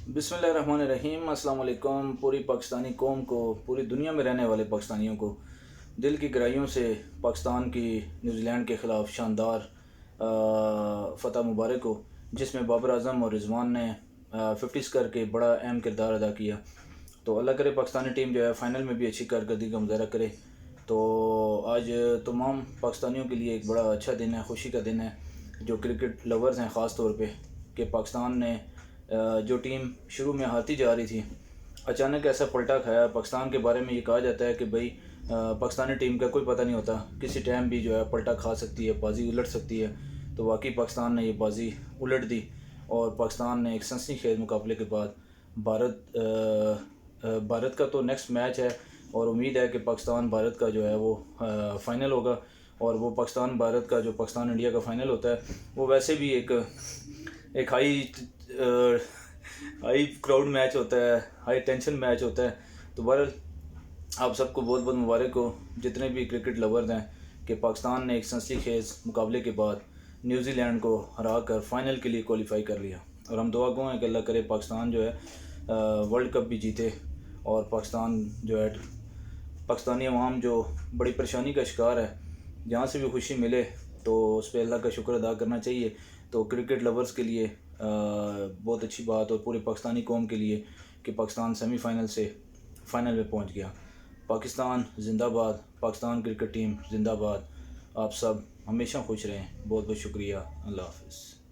بسم اللہ الرحمن الرحیم۔ السلام علیکم پوری پاکستانی قوم کو، پوری دنیا میں رہنے والے پاکستانیوں کو دل کی گہرائیوں سے پاکستان کی نیوزی لینڈ کے خلاف شاندار فتح مبارک ہو، جس میں بابر اعظم اور رضوان نے 50 کر کے بڑا اہم کردار ادا کیا۔ تو اللہ کرے پاکستانی ٹیم جو ہے فائنل میں بھی اچھی کارکردگی کا مظاہرہ کرے۔ تو آج تمام پاکستانیوں کے لیے ایک بڑا اچھا دن ہے، خوشی کا دن ہے، جو کرکٹ لورز ہیں خاص طور پہ، کہ پاکستان نے جو ٹیم شروع میں ہارتی جا رہی تھی، اچانک ایسا پلٹا کھایا۔ پاکستان کے بارے میں یہ کہا جاتا ہے کہ بھئی پاکستانی ٹیم کا کوئی پتہ نہیں ہوتا، کسی ٹائم بھی جو ہے پلٹا کھا سکتی ہے، بازی الٹ سکتی ہے۔ تو واقعی پاکستان نے یہ بازی الٹ دی اور پاکستان نے ایک سنسنی خیز مقابلے کے بعد بھارت کا تو نیکسٹ میچ ہے، اور امید ہے کہ پاکستان بھارت کا جو ہے وہ فائنل ہوگا۔ اور وہ پاکستان بھارت کا جو پاکستان انڈیا کا فائنل ہوتا ہے، وہ ویسے بھی ایک ہائی کراؤڈ میچ ہوتا ہے، ہائی ٹینشن میچ ہوتا ہے۔ تو بہرحال آپ سب کو بہت بہت مبارک ہو، جتنے بھی کرکٹ لورز ہیں، کہ پاکستان نے ایک سنسنی خیز مقابلے کے بعد نیوزی لینڈ کو ہرا کر فائنل کے لیے کوالیفائی کر لیا۔ اور ہم دعا گو ہیں کہ اللہ کرے پاکستان جو ہے ورلڈ کپ بھی جیتے، اور پاکستان جو ہے، پاکستانی عوام جو بڑی پریشانی کا شکار ہے، جہاں سے بھی خوشی ملے تو اس پہ اللہ کا شکر ادا کرنا چاہیے۔ تو کرکٹ لورز کے لیے بہت اچھی بات، اور پورے پاکستانی قوم کے لیے کہ پاکستان سیمی فائنل سے فائنل میں پہنچ گیا۔ پاکستان زندہ باد، پاکستان کرکٹ ٹیم زندہ باد۔ آپ سب ہمیشہ خوش رہیں۔ بہت بہت شکریہ۔ اللہ حافظ۔